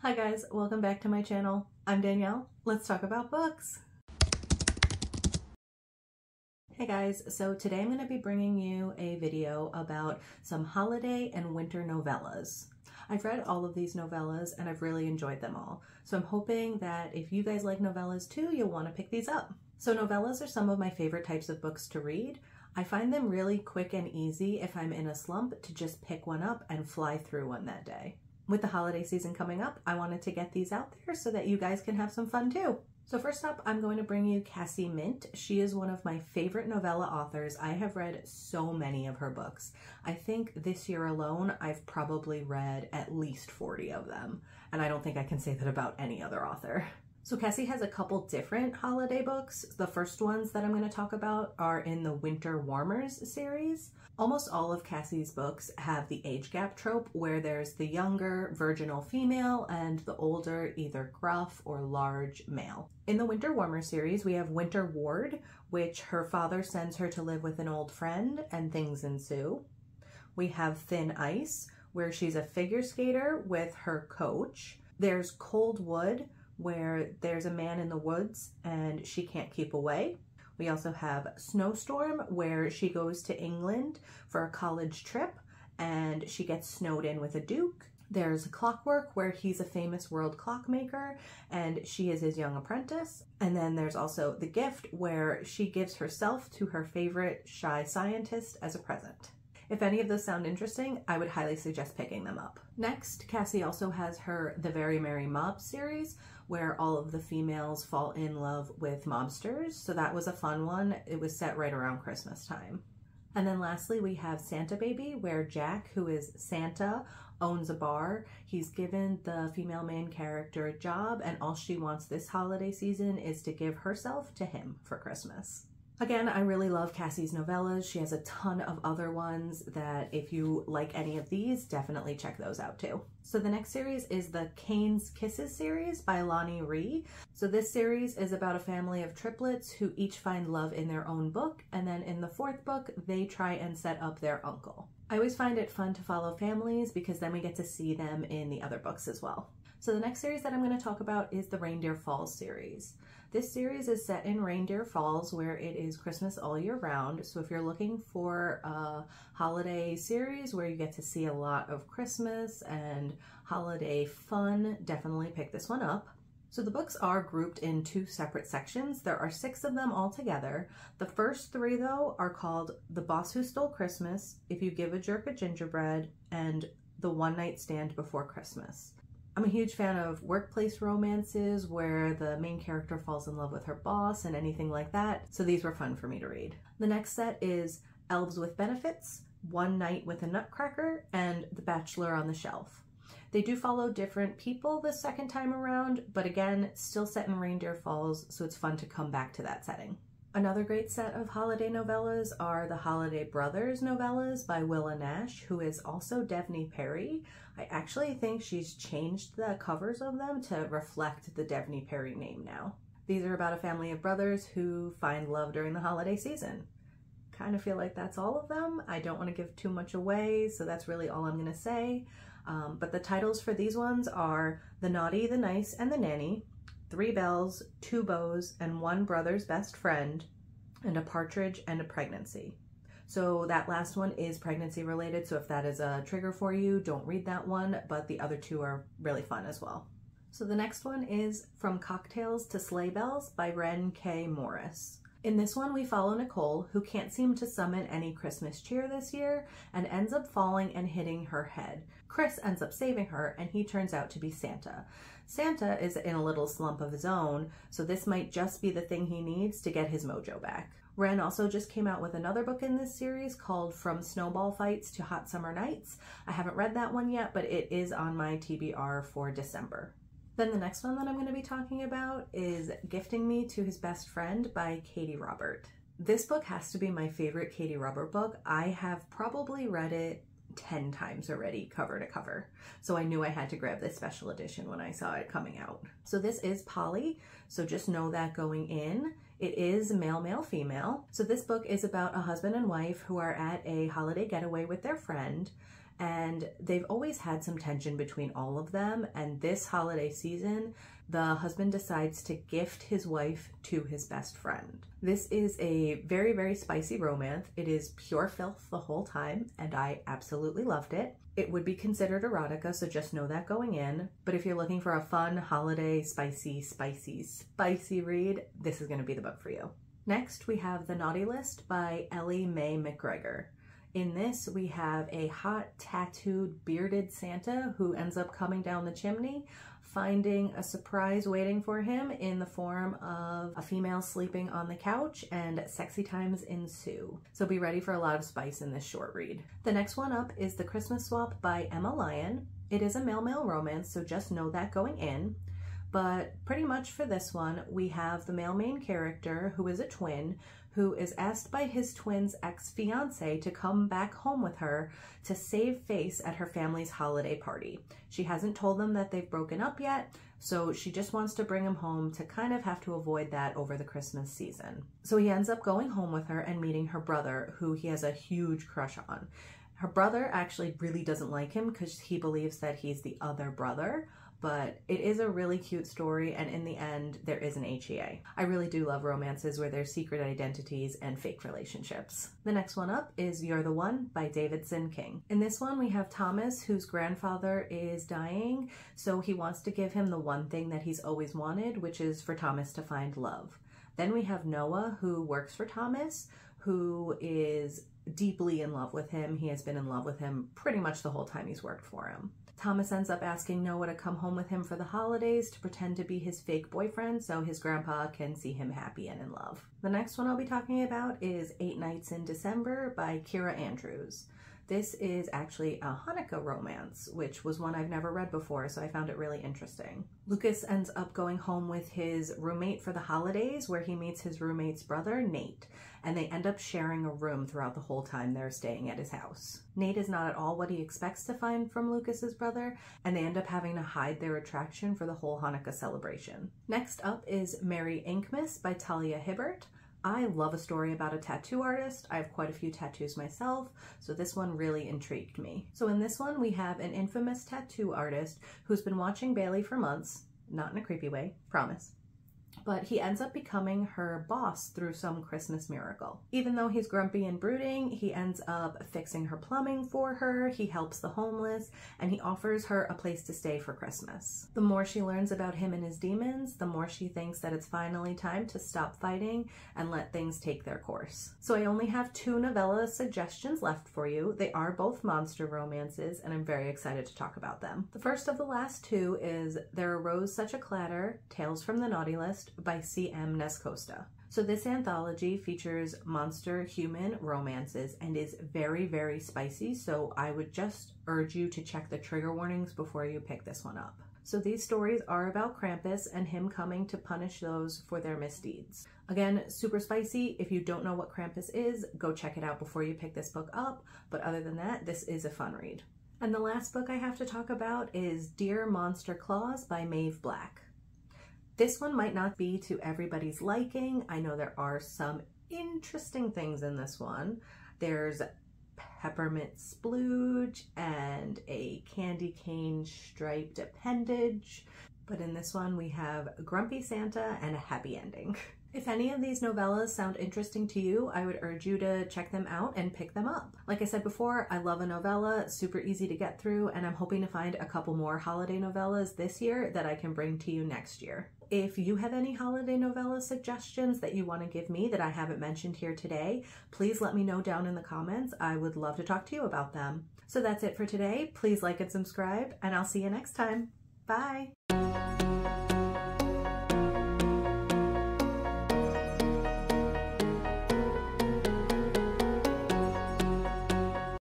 Hi guys, welcome back to my channel. I'm Danielle. Let's talk about books. Hey guys, so today I'm going to be bringing you a video about some holiday and winter novellas. I've read all of these novellas and I've really enjoyed them all. So I'm hoping that if you guys like novellas too, you'll want to pick these up. So novellas are some of my favorite types of books to read. I find them really quick and easy if I'm in a slump to just pick one up and fly through one that day. With the holiday season coming up, I wanted to get these out there so that you guys can have some fun too. So first up, I'm going to bring you Cassie Mint. She is one of my favorite novella authors. I have read so many of her books. I think this year alone, I've probably read at least 40 of them. And I don't think I can say that about any other author. So Cassie has a couple different holiday books. The first ones that I'm going to talk about are in the Winter Warmers series. Almost all of Cassie's books have the age gap trope where there's the younger virginal female and the older either gruff or large male. In the Winter Warmers series, we have Winter Ward, which her father sends her to live with an old friend and things ensue. We have Thin Ice, where she's a figure skater with her coach. There's Cold Wood, where there's a man in the woods and she can't keep away. We also have Snowstorm, where she goes to England for a college trip and she gets snowed in with a duke. There's Clockwork, where he's a famous world clockmaker and she is his young apprentice. And then there's also The Gift, where she gives herself to her favorite shy scientist as a present. If any of those sound interesting, I would highly suggest picking them up. Next, Cassie also has her The Very Merry Mob series, where all of the females fall in love with mobsters. So that was a fun one. It was set right around Christmas time. And then lastly, we have Santa Baby, where Jack, who is Santa, owns a bar. He's given the female main character a job, and all she wants this holiday season is to give herself to him for Christmas. Again, I really love Cassie's novellas. She has a ton of other ones that if you like any of these, definitely check those out too. So the next series is the Kane's Kisses series by Loni. So this series is about a family of triplets who each find love in their own book, and then in the fourth book, they try and set up their uncle. I always find it fun to follow families because then we get to see them in the other books as well. So the next series that I'm going to talk about is the Reindeer Falls series. This series is set in Reindeer Falls, where it is Christmas all year round. So if you're looking for a holiday series where you get to see a lot of Christmas and holiday fun, definitely pick this one up. So the books are grouped in two separate sections. There are 6 of them all together. The first 3 though are called The Boss Who Stole Christmas, If You Give a Jerk a Gingerbread, and The One Night Stand Before Christmas. I'm a huge fan of workplace romances where the main character falls in love with her boss and anything like that, so these were fun for me to read. The next set is Elves with Benefits, One Night with a Nutcracker, and The Bachelor on the Shelf. They do follow different people this second time around, but again, still set in Reindeer Falls, so it's fun to come back to that setting. Another great set of holiday novellas are the Holiday Brothers novellas by Willa Nash, who is also Devney Perry. I actually think she's changed the covers of them to reflect the Devney Perry name now. These are about a family of brothers who find love during the holiday season. Kind of feel like that's all of them. I don't want to give too much away, so that's really all I'm going to say. But the titles for these ones are The Naughty, the Nice, and the Nanny, 3 Bells, 2 Beaux, and 1 Brother's Best Friend, and A Partridge and a Pregnancy. So that last one is pregnancy related, so if that is a trigger for you, don't read that one, but the other 2 are really fun as well. So the next one is From Cocktails to Sleigh Bells by Wren K. Morris. In this one, we follow Nicole, who can't seem to summon any Christmas cheer this year and ends up falling and hitting her head. Chris ends up saving her, and he turns out to be Santa. Santa is in a little slump of his own, so this might just be the thing he needs to get his mojo back. Wren also just came out with another book in this series called From Snowball Fights to Hot Summer Nights. I haven't read that one yet, but it is on my TBR for December. Then the next one that I'm going to be talking about is Gifting Me to His Best Friend by Katee Robert. This book has to be my favorite Katee Robert book. I have probably read it 10 times already, cover to cover. So I knew I had to grab this special edition when I saw it coming out. So this is poly, so just know that going in. It is male, male, female. So this book is about a husband and wife who are at a holiday getaway with their friend, and they've always had some tension between all of them, and this holiday season, the husband decides to gift his wife to his best friend. This is a very, very spicy romance. It is pure filth the whole time, and I absolutely loved it. It would be considered erotica, so just know that going in. But if you're looking for a fun, holiday, spicy read, this is going to be the book for you. Next, we have The Naughty List by Ellie Mae MacGregor. In this, we have a hot, tattooed, bearded Santa who ends up coming down the chimney, finding a surprise waiting for him in the form of a female sleeping on the couch, and sexy times ensue. So be ready for a lot of spice in this short read. The next one up is The Christmas Swap by Emma Lyon. It is a male-male romance, so just know that going in. But pretty much for this one, we have the male main character, who is a twin, who is asked by his twin's ex-fiance to come back home with her to save face at her family's holiday party. She hasn't told them that they've broken up yet, so she just wants to bring him home to kind of have to avoid that over the Christmas season. So he ends up going home with her and meeting her brother, who he has a huge crush on. Her brother actually really doesn't like him because he believes that he's the other brother, but it is a really cute story, and in the end, there is an HEA. I really do love romances where there's secret identities and fake relationships. The next one up is You're the One by Davidson King. In this one, we have Thomas, whose grandfather is dying, so he wants to give him the one thing that he's always wanted, which is for Thomas to find love. Then we have Noah, who works for Thomas, who is deeply in love with him. He has been in love with him pretty much the whole time he's worked for him. Thomas ends up asking Noah to come home with him for the holidays to pretend to be his fake boyfriend so his grandpa can see him happy and in love. The next one I'll be talking about is 8 Nights in December by Kiera Andrews. This is actually a Hanukkah romance, which was one I've never read before, so I found it really interesting. Lucas ends up going home with his roommate for the holidays, where he meets his roommate's brother, Nate, and they end up sharing a room throughout the whole time they're staying at his house. Nate is not at all what he expects to find from Lucas's brother, and they end up having to hide their attraction for the whole Hanukkah celebration. Next up is Merry Inkmas by Talia Hibbert. I love a story about a tattoo artist. I have quite a few tattoos myself, so this one really intrigued me. So in this one, we have an infamous tattoo artist who's been watching Bailey for months, not in a creepy way, promise. But he ends up becoming her boss through some Christmas miracle. Even though he's grumpy and brooding, he ends up fixing her plumbing for her, he helps the homeless, and he offers her a place to stay for Christmas. The more she learns about him and his demons, the more she thinks that it's finally time to stop fighting and let things take their course. So I only have 2 novella suggestions left for you. They are both monster romances, and I'm very excited to talk about them. The first of the last 2 is There Arose Such a Clatter, Tales from the Naughty List by C.M. Nascosta. So this anthology features monster-human romances and is very, very spicy, so I would just urge you to check the trigger warnings before you pick this one up. So these stories are about Krampus and him coming to punish those for their misdeeds. Again, super spicy. If you don't know what Krampus is, go check it out before you pick this book up, but other than that, this is a fun read. And the last book I have to talk about is Dear Monster Claus by Maeve Black. This one might not be to everybody's liking. I know there are some interesting things in this one. There's peppermint splooge and a candy cane striped appendage. But in this one, we have a grumpy Santa and a happy ending. If any of these novellas sound interesting to you, I would urge you to check them out and pick them up. Like I said before, I love a novella, super easy to get through, and I'm hoping to find a couple more holiday novellas this year that I can bring to you next year. If you have any holiday novella suggestions that you want to give me that I haven't mentioned here today, please let me know down in the comments. I would love to talk to you about them. So that's it for today. Please like and subscribe, and I'll see you next time. Bye!